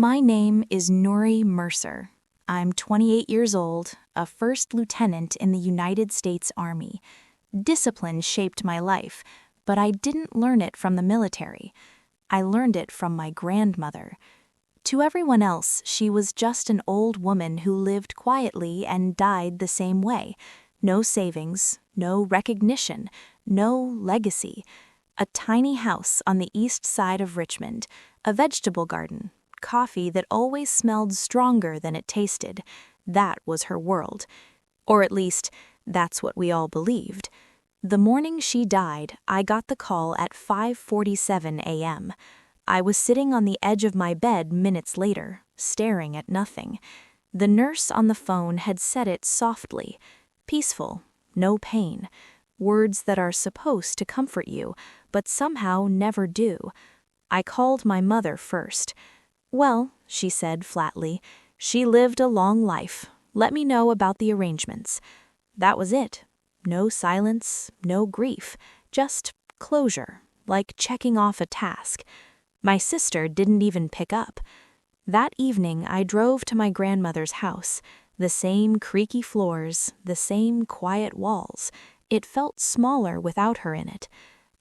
My name is Nori Mercer. I'm 28 years old, a first lieutenant in the United States Army. Discipline shaped my life, but I didn't learn it from the military. I learned it from my grandmother. To everyone else, she was just an old woman who lived quietly and died the same way. No savings, no recognition, no legacy. A tiny house on the east side of Richmond, a vegetable garden, coffee that always smelled stronger than it tasted. That was her world. Or at least, that's what we all believed. The morning she died, I got the call at 5:47 a.m. I was sitting on the edge of my bed minutes later, staring at nothing. The nurse on the phone had said it softly. Peaceful, no pain. Words that are supposed to comfort you, but somehow never do. I called my mother first. "Well," she said flatly, "she lived a long life. Let me know about the arrangements." That was it. No silence, no grief, just closure, like checking off a task. My sister didn't even pick up. That evening, I drove to my grandmother's house. The same creaky floors, the same quiet walls. It felt smaller without her in it.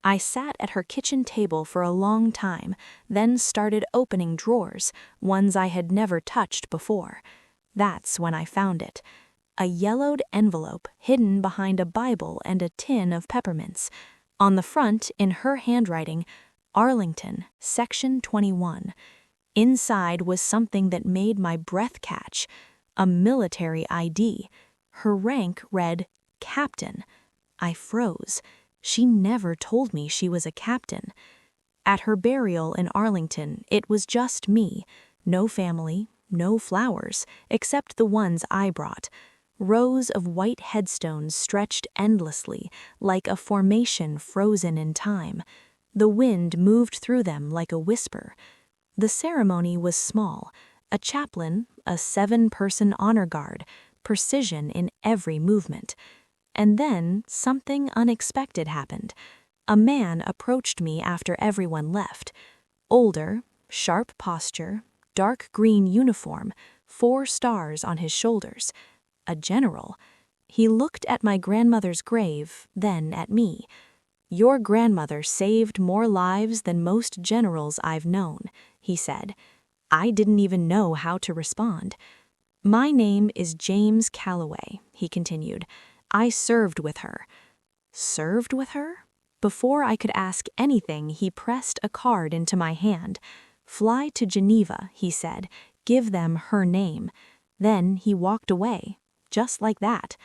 I sat at her kitchen table for a long time, then started opening drawers, ones I had never touched before. That's when I found it. A yellowed envelope hidden behind a Bible and a tin of peppermints. On the front, in her handwriting, Arlington, Section 21. Inside was something that made my breath catch. A military ID. Her rank read Captain. I froze. She never told me she was a captain. At her burial in Arlington, it was just me. No family, no flowers, except the ones I brought. Rows of white headstones stretched endlessly, like a formation frozen in time. The wind moved through them like a whisper. The ceremony was small. A chaplain, a 7-person honor guard, precision in every movement. And then something unexpected happened. A man approached me after everyone left. Older, sharp posture, dark green uniform, 4 stars on his shoulders. A general. He looked at my grandmother's grave, then at me. "Your grandmother saved more lives than most generals I've known," he said. I didn't even know how to respond. "My name is James Calloway," he continued. "I served with her." Served with her? Before I could ask anything, he pressed a card into my hand. "Fly to Geneva," he said. "Give them her name." Then he walked away, just like that.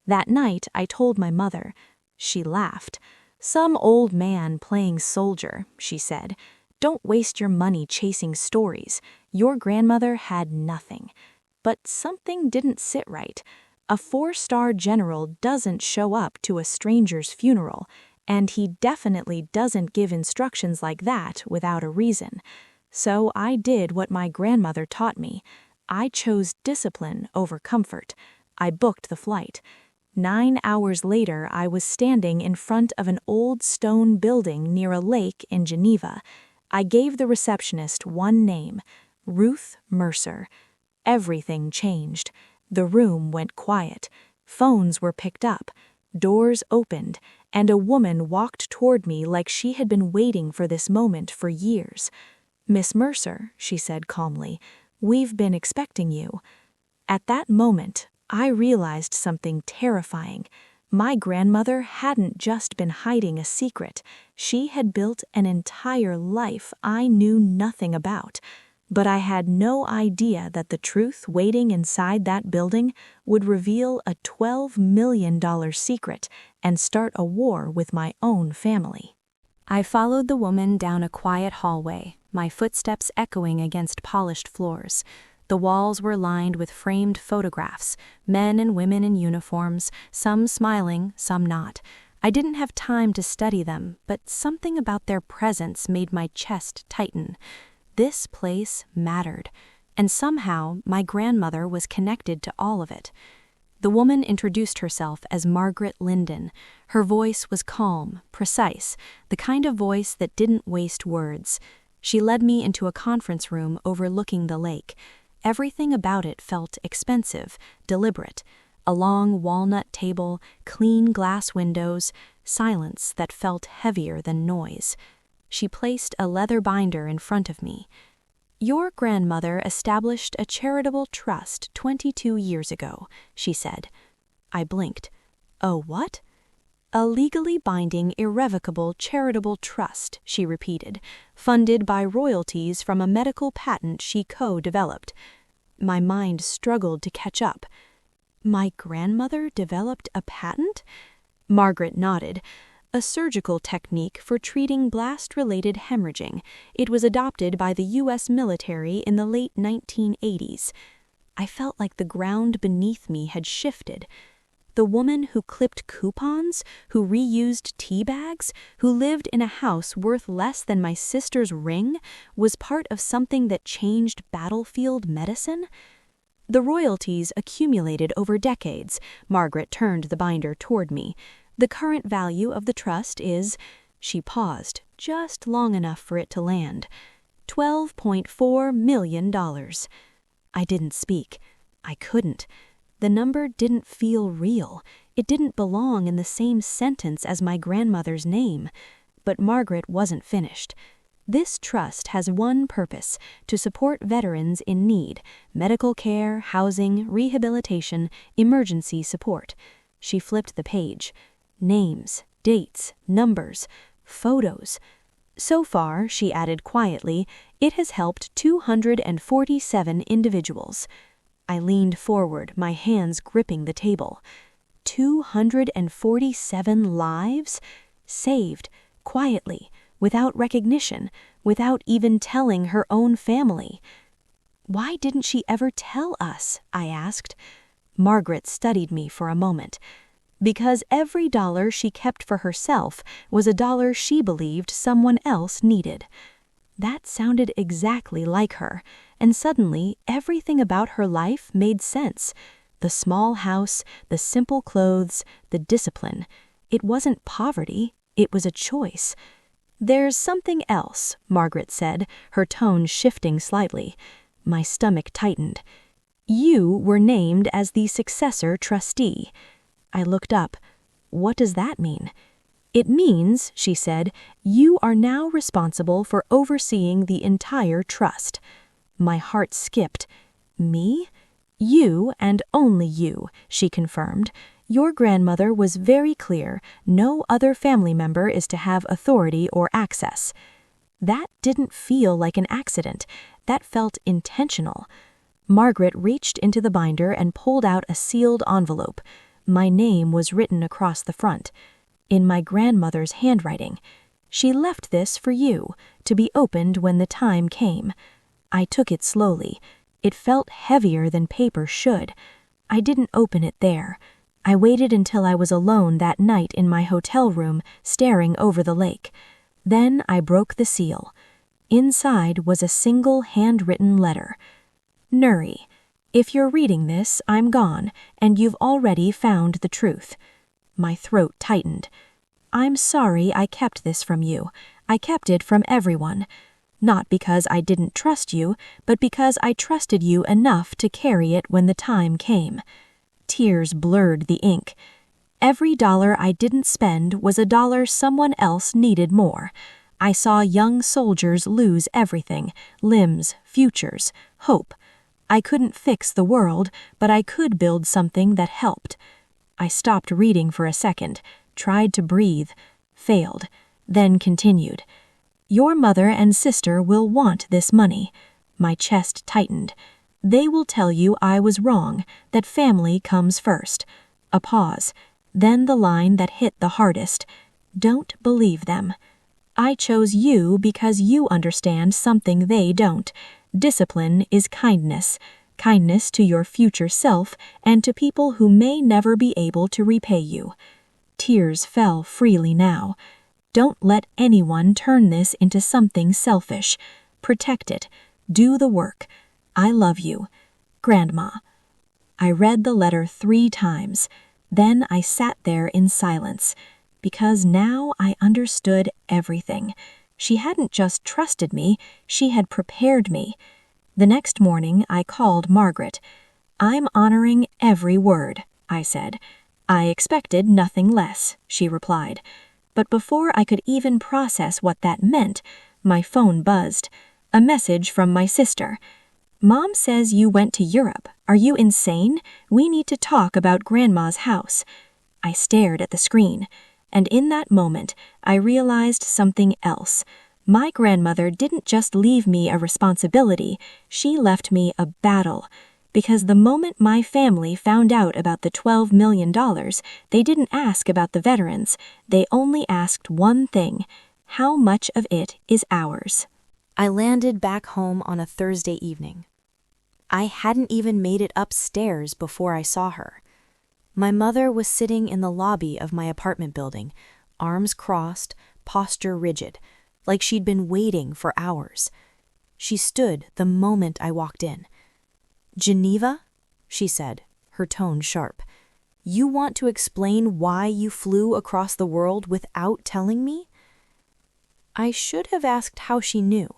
That night, I told my mother. She laughed. "Some old man playing soldier," she said. "Don't waste your money chasing stories. Your grandmother had nothing." But something didn't sit right. A 4-star general doesn't show up to a stranger's funeral, and he definitely doesn't give instructions like that without a reason. So I did what my grandmother taught me. I chose discipline over comfort. I booked the flight. 9 hours later, I was standing in front of an old stone building near a lake in Geneva. I gave the receptionist one name, Ruth Mercer. Everything changed. The room went quiet. Phones were picked up. Doors opened, and a woman walked toward me like she had been waiting for this moment for years. "Miss Mercer," she said calmly, "we've been expecting you." At that moment, I realized something terrifying. My grandmother hadn't just been hiding a secret. She had built an entire life I knew nothing about. But I had no idea that the truth waiting inside that building would reveal a $12 million secret and start a war with my own family. I followed the woman down a quiet hallway, my footsteps echoing against polished floors. The walls were lined with framed photographs, men and women in uniforms, some smiling, some not. I didn't have time to study them, but something about their presence made my chest tighten. This place mattered, and somehow my grandmother was connected to all of it. The woman introduced herself as Margaret Linden. Her voice was calm, precise, the kind of voice that didn't waste words. She led me into a conference room overlooking the lake. Everything about it felt expensive, deliberate. A long walnut table, clean glass windows, silence that felt heavier than noise. She placed a leather binder in front of me. "Your grandmother established a charitable trust 22 years ago," she said. I blinked. "A what?" "A legally binding, irrevocable charitable trust," she repeated, "funded by royalties from a medical patent she co-developed." My mind struggled to catch up. "My grandmother developed a patent?" Margaret nodded. "A surgical technique for treating blast-related hemorrhaging. It was adopted by the U.S. military in the late 1980s. I felt like the ground beneath me had shifted. The woman who clipped coupons, who reused tea bags, who lived in a house worth less than my sister's ring, was part of something that changed battlefield medicine? "The royalties accumulated over decades." Margaret turned the binder toward me. "The current value of the trust is—" She paused, just long enough for it to land. $12.4 million. I didn't speak. I couldn't. The number didn't feel real. It didn't belong in the same sentence as my grandmother's name. But Margaret wasn't finished. "This trust has one purpose: to support veterans in need, medical care, housing, rehabilitation, emergency support." She flipped the page. Names, dates, numbers, photos. "So far," she added quietly, "it has helped 247 individuals." I leaned forward, my hands gripping the table. 247 lives? Saved, quietly, without recognition, without even telling her own family. "Why didn't she ever tell us?" I asked. Margaret studied me for a moment. "Because every dollar she kept for herself was a dollar she believed someone else needed." That sounded exactly like her, and suddenly everything about her life made sense. The small house, the simple clothes, the discipline. It wasn't poverty, it was a choice. "There's something else," Margaret said, her tone shifting slightly. My stomach tightened. "You were named as the successor trustee." I looked up. "What does that mean?" "It means," she said, "you are now responsible for overseeing the entire trust." My heart skipped. "Me?" "You and only you," she confirmed. "Your grandmother was very clear. No other family member is to have authority or access." That didn't feel like an accident. That felt intentional. Margaret reached into the binder and pulled out a sealed envelope. My name was written across the front. In my grandmother's handwriting. "She left this for you, to be opened when the time came." I took it slowly. It felt heavier than paper should. I didn't open it there. I waited until I was alone that night in my hotel room, staring over the lake. Then I broke the seal. Inside was a single handwritten letter. "Nuri, if you're reading this, I'm gone, and you've already found the truth." My throat tightened. "I'm sorry I kept this from you. I kept it from everyone. Not because I didn't trust you, but because I trusted you enough to carry it when the time came." Tears blurred the ink. "Every dollar I didn't spend was a dollar someone else needed more. I saw young soldiers lose everything: limbs, futures, hope. I couldn't fix the world, but I could build something that helped." I stopped reading for a second, tried to breathe, failed, then continued. "Your mother and sister will want this money." My chest tightened. "They will tell you I was wrong, that family comes first." A pause, then the line that hit the hardest. "Don't believe them. I chose you because you understand something they don't. Discipline is kindness. Kindness to your future self and to people who may never be able to repay you." Tears fell freely now. "Don't let anyone turn this into something selfish. Protect it. Do the work. I love you. Grandma." I read the letter 3 times. Then I sat there in silence, because now I understood everything. She hadn't just trusted me, she had prepared me. The next morning, I called Margaret. "I'm honoring every word," I said. "I expected nothing less," she replied. But before I could even process what that meant, my phone buzzed. A message from my sister. "Mom says you went to Europe. Are you insane? We need to talk about Grandma's house." I stared at the screen, and in that moment, I realized something else. My grandmother didn't just leave me a responsibility, she left me a battle. Because the moment my family found out about the $12 million, they didn't ask about the veterans. They only asked one thing: how much of it is ours? I landed back home on a Thursday evening. I hadn't even made it upstairs before I saw her. My mother was sitting in the lobby of my apartment building, arms crossed, posture rigid, like she'd been waiting for hours. She stood the moment I walked in. "Geneva?" she said, her tone sharp. "You want to explain why you flew across the world without telling me?" I should have asked how she knew,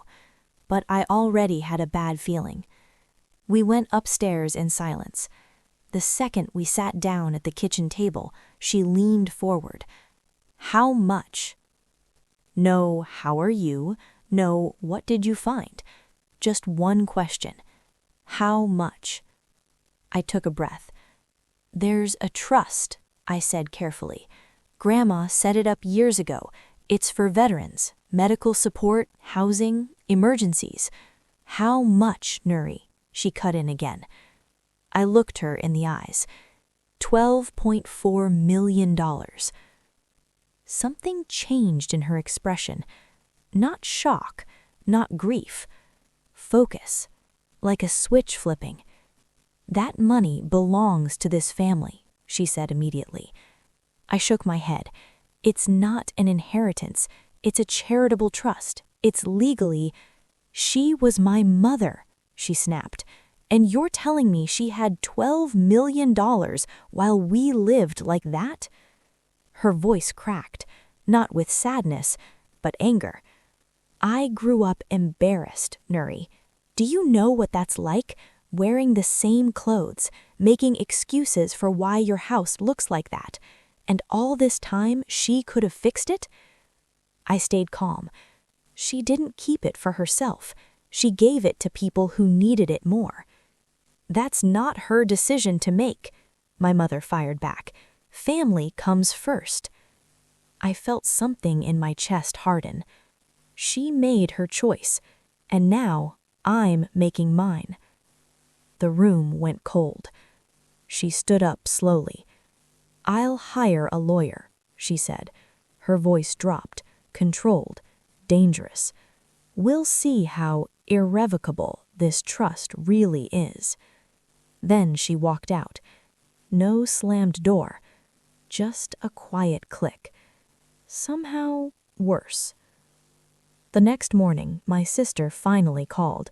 but I already had a bad feeling. We went upstairs in silence. The second we sat down at the kitchen table, she leaned forward. "How much?" No, "how are you?" No, "what did you find?" Just one question. How much? I took a breath. "There's a trust," I said carefully. "Grandma set it up years ago. It's for veterans, medical support, housing, emergencies." "How much, Nuri?" she cut in again. I looked her in the eyes. $12.4 million. Something changed in her expression. Not shock, not grief. Focus. Like a switch flipping. "That money belongs to this family," she said immediately. I shook my head. "It's not an inheritance. It's a charitable trust. It's legally—" "She was my mother," she snapped. "And you're telling me she had $12 million while we lived like that?" Her voice cracked, not with sadness, but anger. "I grew up embarrassed, Nuri. Do you know what that's like? Wearing the same clothes, making excuses for why your house looks like that. And all this time, she could have fixed it?" I stayed calm. "She didn't keep it for herself. She gave it to people who needed it more." "That's not her decision to make," my mother fired back. "Family comes first." I felt something in my chest harden. She made her choice, and now I'm making mine. The room went cold. She stood up slowly. "I'll hire a lawyer," she said. Her voice dropped, controlled, dangerous. "We'll see how irrevocable this trust really is." Then she walked out. No slammed door, just a quiet click. Somehow worse. The next morning, my sister finally called.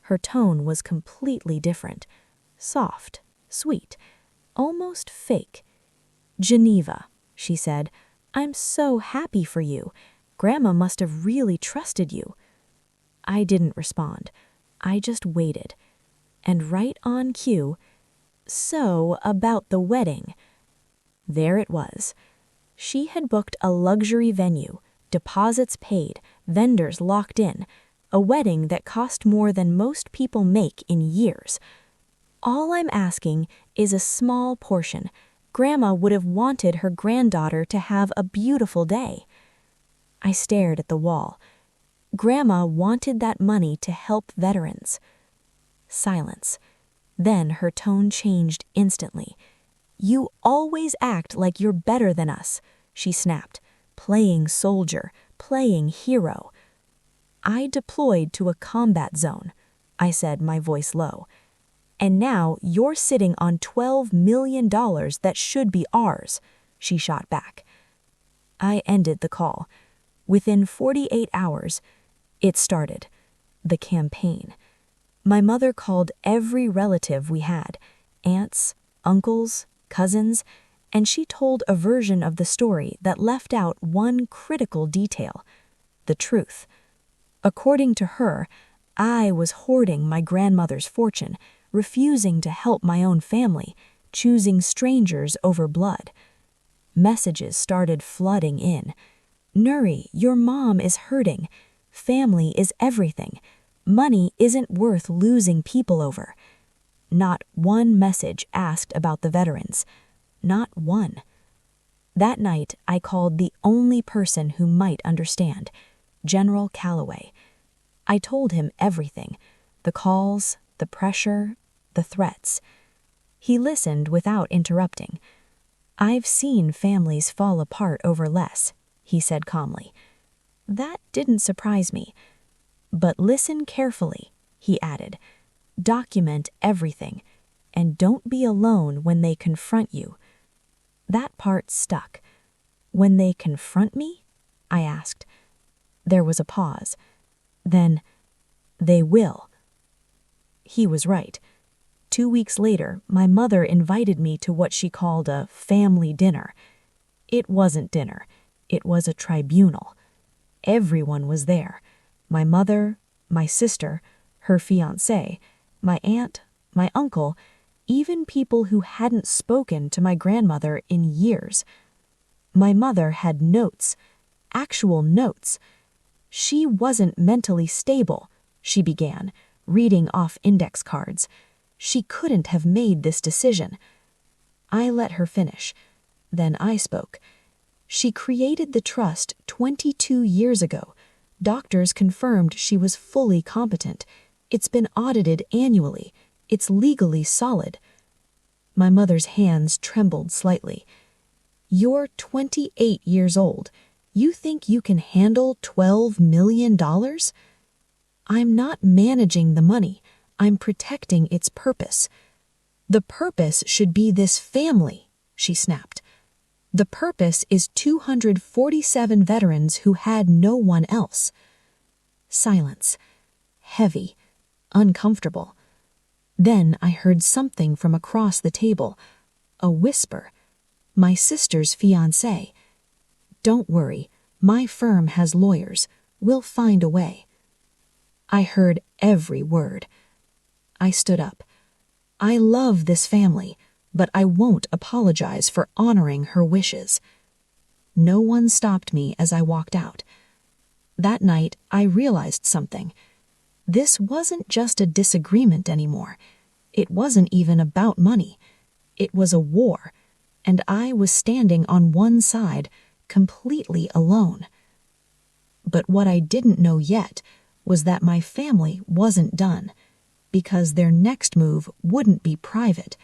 Her tone was completely different. Soft, sweet, almost fake. "Geneva," she said, "I'm so happy for you. Grandma must have really trusted you." I didn't respond. I just waited. And right on cue, "So, about the wedding." There it was. She had booked a luxury venue, deposits paid, vendors locked in, a wedding that cost more than most people make in years. "All I'm asking is a small portion. Grandma would have wanted her granddaughter to have a beautiful day." I stared at the wall. Grandma wanted that money to help veterans. Silence. Then her tone changed instantly. "You always act like you're better than us," she snapped, playing soldier, playing hero. "I deployed to a combat zone," I said, my voice low. "And now you're sitting on $12 million that should be ours," she shot back. I ended the call. Within 48 hours, it started. The campaign. My mother called every relative we had, aunts, uncles, cousins, and she told a version of the story that left out one critical detail. the truth. According to her, I was hoarding my grandmother's fortune, refusing to help my own family, choosing strangers over blood. Messages started flooding in. Nuri, your mom is hurting. Family is everything. Money isn't worth losing people over. Not one message asked about the veterans. Not one. That night, I called the only person who might understand, General Calloway. I told him everything, the calls, the pressure, the threats. He listened without interrupting. I've seen families fall apart over less, he said calmly. That didn't surprise me. But listen carefully, he added. Document everything, and don't be alone when they confront you. That part stuck. When they confront me? I asked. There was a pause. Then, they will. He was right. 2 weeks later, my mother invited me to what she called a family dinner. It wasn't dinner. It was a tribunal. Everyone was there. My mother, my sister, her fiancé, my aunt, my uncle, even people who hadn't spoken to my grandmother in years. My mother had notes, actual notes. She wasn't mentally stable, she began, reading off index cards. She couldn't have made this decision. I let her finish. Then I spoke. She created the trust 22 years ago. Doctors confirmed she was fully competent. It's been audited annually. It's legally solid. My mother's hands trembled slightly. You're 28 years old. You think you can handle $12 million? I'm not managing the money. I'm protecting its purpose. The purpose should be this family, she snapped. The purpose is 247 veterans who had no one else. Silence. Heavy. Uncomfortable. Then I heard something from across the table. A whisper. My sister's fiancé. Don't worry. My firm has lawyers. We'll find a way. I heard every word. I stood up. I love this family, but I won't apologize for honoring her wishes. No one stopped me as I walked out. That night, I realized something. This wasn't just a disagreement anymore. It wasn't even about money. It was a war, and I was standing on one side, completely alone. But what I didn't know yet was that my family wasn't done, because their next move wouldn't be private.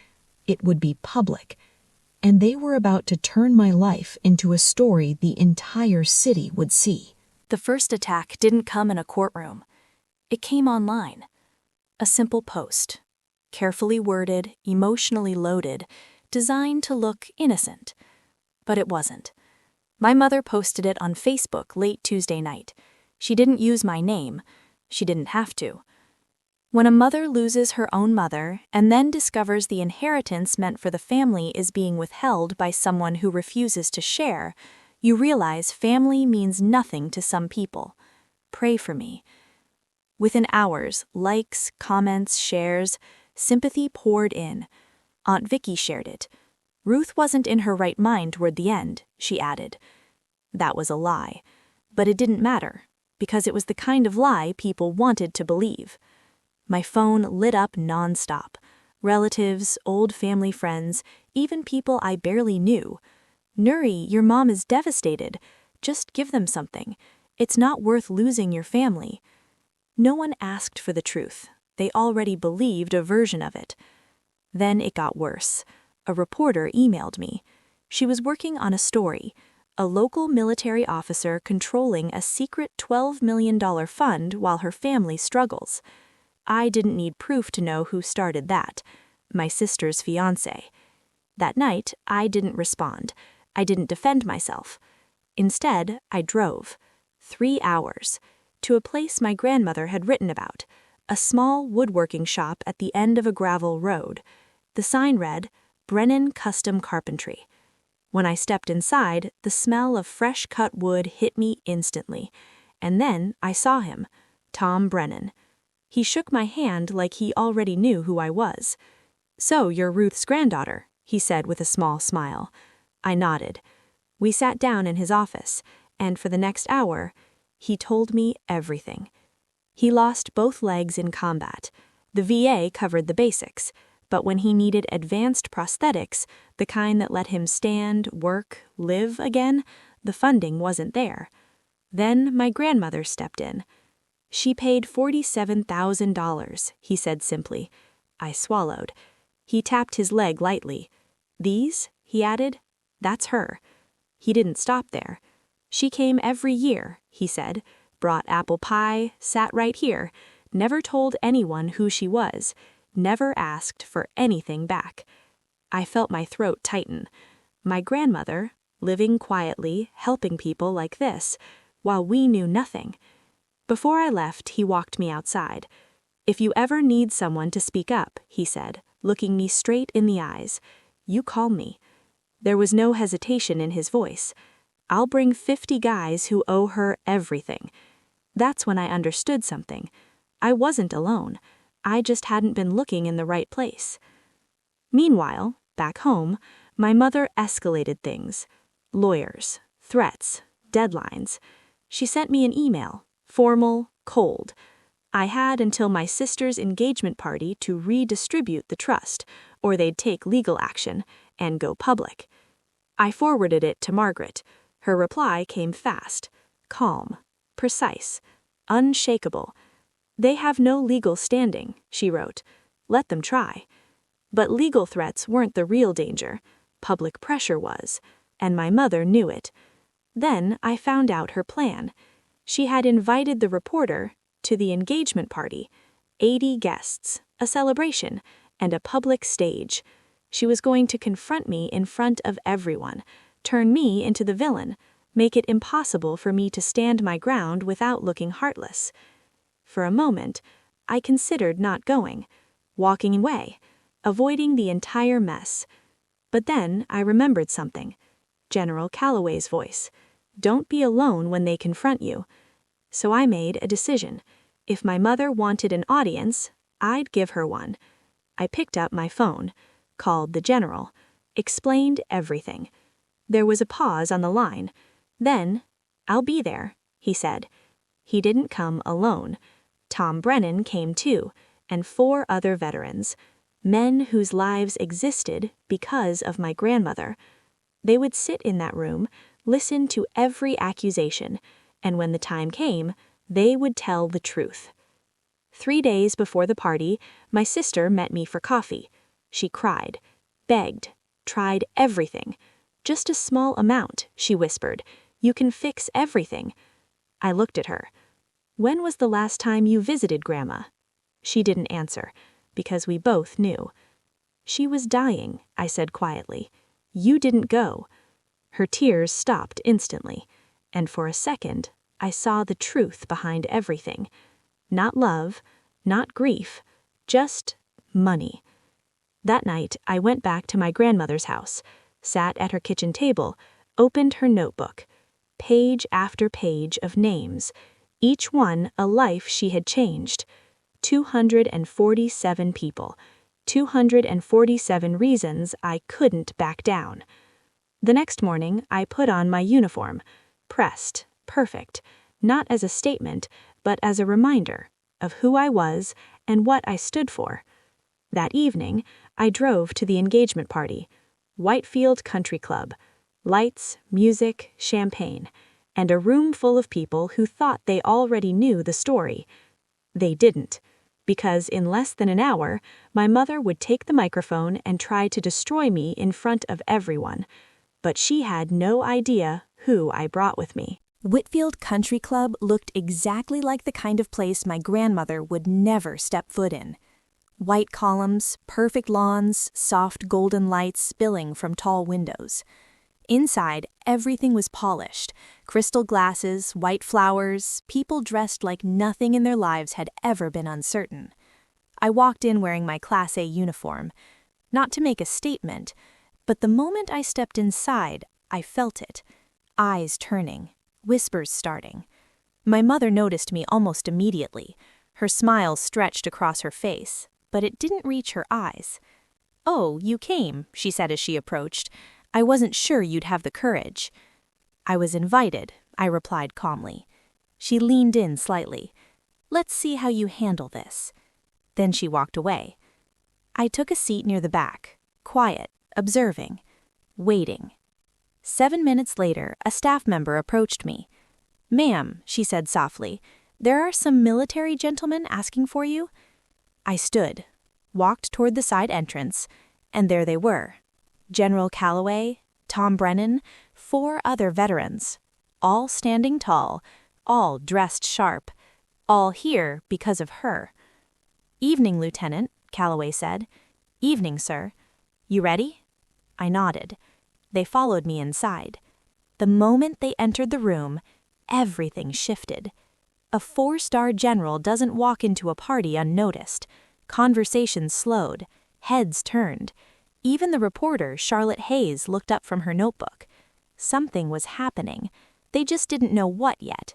It would be public, and they were about to turn my life into a story the entire city would see. The first attack didn't come in a courtroom. It came online. A simple post, carefully worded, emotionally loaded, designed to look innocent. But it wasn't. My mother posted it on Facebook late Tuesday night. She didn't use my name. She didn't have to. When a mother loses her own mother and then discovers the inheritance meant for the family is being withheld by someone who refuses to share, you realize family means nothing to some people. Pray for me. Within hours, likes, comments, shares, sympathy poured in. Aunt Vicky shared it. Ruth wasn't in her right mind toward the end, she added. That was a lie. But it didn't matter, because it was the kind of lie people wanted to believe. My phone lit up nonstop. Relatives, old family friends, even people I barely knew. Nuri, your mom is devastated. Just give them something. It's not worth losing your family. No one asked for the truth. They already believed a version of it. Then it got worse. A reporter emailed me. She was working on a story, a local military officer controlling a secret $12 million fund while her family struggles. I didn't need proof to know who started that. My sister's fiancé. That night, I didn't respond. I didn't defend myself. Instead, I drove. 3 hours. To a place my grandmother had written about. A small woodworking shop at the end of a gravel road. The sign read, Brennan Custom Carpentry. When I stepped inside, the smell of fresh cut wood hit me instantly. And then I saw him, Tom Brennan. He shook my hand like he already knew who I was. "So you're Ruth's granddaughter," he said with a small smile. I nodded. We sat down in his office, and for the next hour, he told me everything. He lost both legs in combat. The VA covered the basics, but when he needed advanced prosthetics, the kind that let him stand, work, live again, the funding wasn't there. Then my grandmother stepped in. "She paid $47,000, he said simply. I swallowed. He tapped his leg lightly. "These," he added, "that's her." He didn't stop there. "She came every year," he said, "brought apple pie, sat right here, never told anyone who she was, never asked for anything back." I felt my throat tighten. My grandmother, living quietly, helping people like this, while we knew nothing. Before I left, he walked me outside. "If you ever need someone to speak up," he said, looking me straight in the eyes, "you call me." There was no hesitation in his voice. "I'll bring 50 guys who owe her everything." That's when I understood something. I wasn't alone. I just hadn't been looking in the right place. Meanwhile, back home, my mother escalated things. Lawyers, threats, deadlines. She sent me an email, formal, cold. I had until my sister's engagement party to redistribute the trust, or they'd take legal action and go public. I forwarded it to Margaret. Her reply came fast, calm, precise, unshakable. "They have no legal standing," she wrote. "Let them try." But legal threats weren't the real danger. Public pressure was, and my mother knew it. Then I found out her plan. She had invited the reporter to the engagement party, 80 guests, a celebration, and a public stage. She was going to confront me in front of everyone, turn me into the villain, make it impossible for me to stand my ground without looking heartless. For a moment, I considered not going, walking away, avoiding the entire mess. But then I remembered something. General Calloway's voice. "Don't be alone when they confront you." So I made a decision. If my mother wanted an audience, I'd give her one. I picked up my phone, called the general, explained everything. There was a pause on the line. Then, "I'll be there," he said. He didn't come alone. Tom Brennan came too, and 4 other veterans, men whose lives existed because of my grandmother. They would sit in that room, listen to every accusation, and when the time came, they would tell the truth. 3 days before the party, my sister met me for coffee. She cried, begged, tried everything. "Just a small amount," she whispered. "You can fix everything." I looked at her. "When was the last time you visited Grandma?" She didn't answer, because we both knew. "She was dying," I said quietly. "You didn't go." Her tears stopped instantly, and for a second, I saw the truth behind everything. Not love, not grief, just money. That night, I went back to my grandmother's house, sat at her kitchen table, opened her notebook. Page after page of names, each one a life she had changed. 247 people, 247 reasons I couldn't back down. The next morning, I put on my uniform, pressed, perfect, not as a statement, but as a reminder of who I was and what I stood for. That evening, I drove to the engagement party, Whitefield Country Club, lights, music, champagne, and a room full of people who thought they already knew the story. They didn't, because in less than an hour, my mother would take the microphone and try to destroy me in front of everyone. But she had no idea who I brought with me. Whitfield Country Club looked exactly like the kind of place my grandmother would never step foot in. White columns, perfect lawns, soft golden lights spilling from tall windows. Inside, everything was polished. Crystal glasses, white flowers, people dressed like nothing in their lives had ever been uncertain. I walked in wearing my Class A uniform. Not to make a statement, but the moment I stepped inside, I felt it. Eyes turning, whispers starting. My mother noticed me almost immediately. Her smile stretched across her face, but it didn't reach her eyes. "Oh, you came," she said as she approached. "I wasn't sure you'd have the courage." "I was invited," I replied calmly. She leaned in slightly. "Let's see how you handle this." Then she walked away. I took a seat near the back, quiet, observing, waiting. 7 minutes later, a staff member approached me. "Ma'am," she said softly, "there are some military gentlemen asking for you." I stood, walked toward the side entrance, and there they were. General Calloway, Tom Brennan, 4 other veterans, all standing tall, all dressed sharp, all here because of her. "Evening, Lieutenant," Calloway said. "Evening, sir. You ready?" I nodded. They followed me inside. The moment they entered the room, everything shifted. A 4-star general doesn't walk into a party unnoticed. Conversations slowed, heads turned. Even the reporter, Charlotte Hayes, looked up from her notebook. Something was happening. They just didn't know what yet.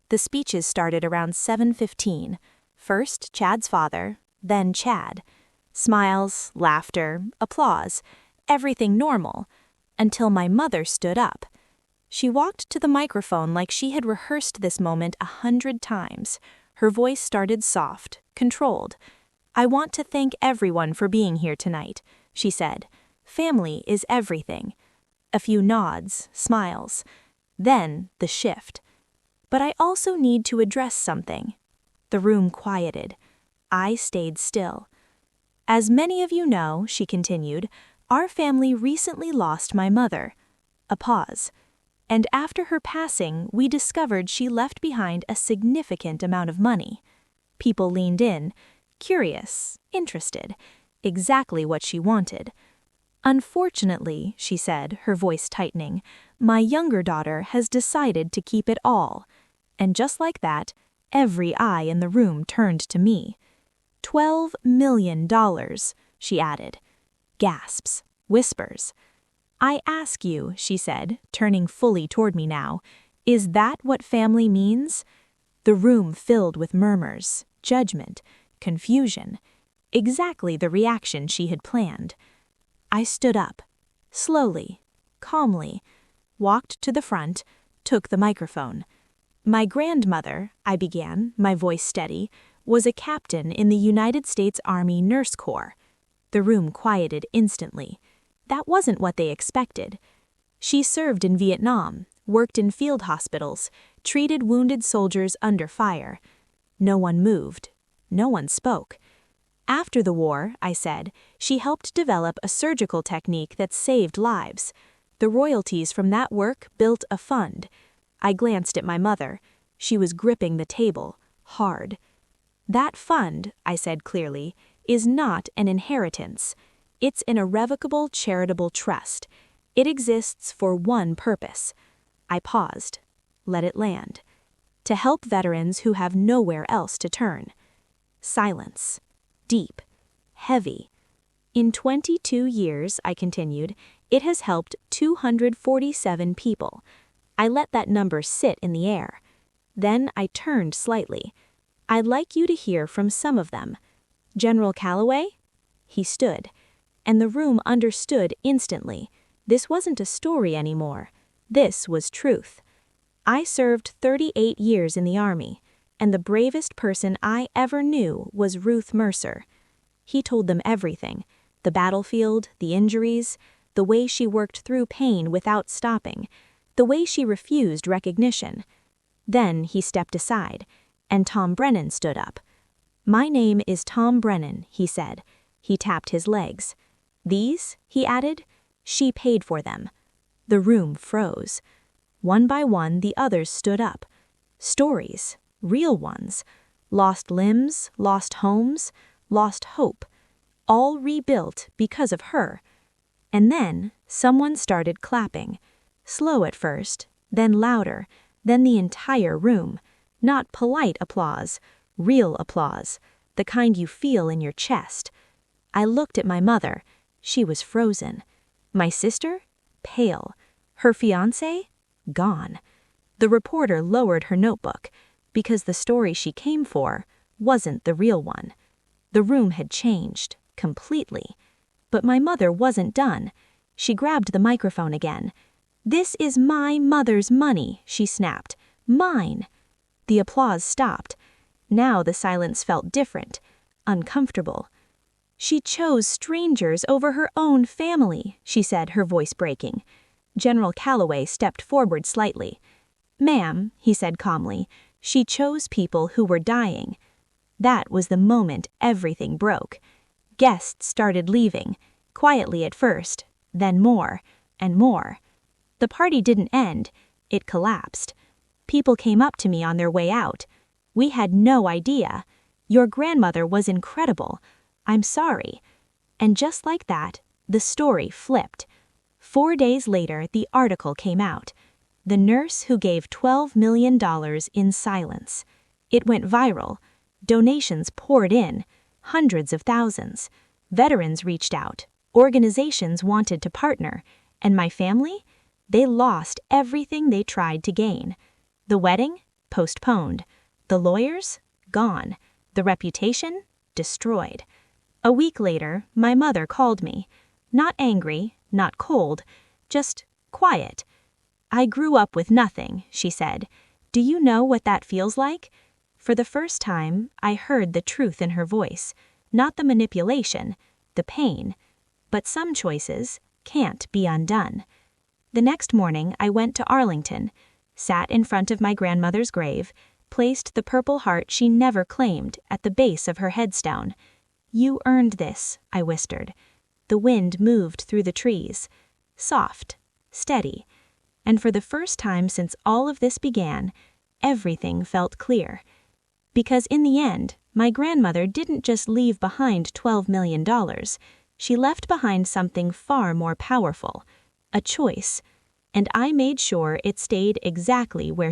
The speeches started around 7:15. First Chad's father, then Chad. Smiles, laughter, applause, everything normal, until my mother stood up. She walked to the microphone like she had rehearsed this moment 100 times. Her voice started soft, controlled. "I want to thank everyone for being here tonight," she said. "Family is everything." A few nods, smiles. Then the shift. "But I also need to address something." The room quieted. I stayed still. "As many of you know," she continued, "our family recently lost my mother." A pause. "And after her passing, we discovered she left behind a significant amount of money." People leaned in, curious, interested, exactly what she wanted. "Unfortunately," she said, her voice tightening, "my younger daughter has decided to keep it all." And just like that, every eye in the room turned to me. $12 million, she added. Gasps, whispers. "I ask you," she said, turning fully toward me now, "is that what family means?" The room filled with murmurs, judgment, confusion. Exactly the reaction she had planned. I stood up, slowly, calmly, walked to the front, took the microphone. "My grandmother," I began, my voice steady, "was a captain in the United States Army Nurse Corps." The room quieted instantly. That wasn't what they expected. "She served in Vietnam, worked in field hospitals, treated wounded soldiers under fire." No one moved. No one spoke. "After the war," I said, "she helped develop a surgical technique that saved lives. The royalties from that work built a fund." I glanced at my mother. She was gripping the table, hard. "That fund," I said clearly, "is not an inheritance. It's an irrevocable charitable trust. It exists for one purpose." I paused. Let it land. "To help veterans who have nowhere else to turn." Silence. Deep. Heavy. "In 22 years," I continued, "it has helped 247 people." I let that number sit in the air. Then I turned slightly. "I'd like you to hear from some of them. General Calloway?" He stood. And the room understood instantly. This wasn't a story anymore. This was truth. I served 38 years in the Army, and the bravest person I ever knew was Ruth Mercer. He told them everything: the battlefield, the injuries, the way she worked through pain without stopping, the way she refused recognition. Then he stepped aside, and Tom Brennan stood up. "My name is Tom Brennan," he said. He tapped his legs. "These," he added, "she paid for them." The room froze. One by one, the others stood up. Stories, real ones. Lost limbs, lost homes, lost hope. All rebuilt because of her. And then someone started clapping. Slow at first, then louder, then the entire room. Not polite applause, real applause, the kind you feel in your chest. I looked at my mother. She was frozen. My sister? Pale. Her fiancé? Gone. The reporter lowered her notebook. because the story she came for wasn't the real one. The room had changed, completely. But my mother wasn't done. She grabbed the microphone again. "This is my mother's money," she snapped. "Mine." The applause stopped. Now the silence felt different, uncomfortable. "She chose strangers over her own family," she said, her voice breaking. General Calloway stepped forward slightly. "Ma'am," he said calmly, "she chose people who were dying." That was the moment everything broke. Guests started leaving, quietly at first, then more and more. The party didn't end, it collapsed. People came up to me on their way out. "We had no idea. Your grandmother was incredible. I'm sorry." And just like that, the story flipped. 4 days later, the article came out. The nurse who gave $12 million in silence. It went viral. Donations poured in, hundreds of thousands. Veterans reached out. Organizations wanted to partner. And my family? They lost everything they tried to gain. The wedding? Postponed. The lawyers? Gone. The reputation? Destroyed. A week later, my mother called me. Not angry, not cold, just quiet. "I grew up with nothing," she said. "Do you know what that feels like?" For the first time, I heard the truth in her voice, not the manipulation, the pain. But some choices can't be undone. The next morning, I went to Arlington, sat in front of my grandmother's grave, placed the Purple Heart she never claimed at the base of her headstone. "You earned this," I whispered. The wind moved through the trees, soft, steady, and for the first time since all of this began, everything felt clear. Because in the end, my grandmother didn't just leave behind $12 million. She left behind something far more powerful, a choice, and I made sure it stayed exactly where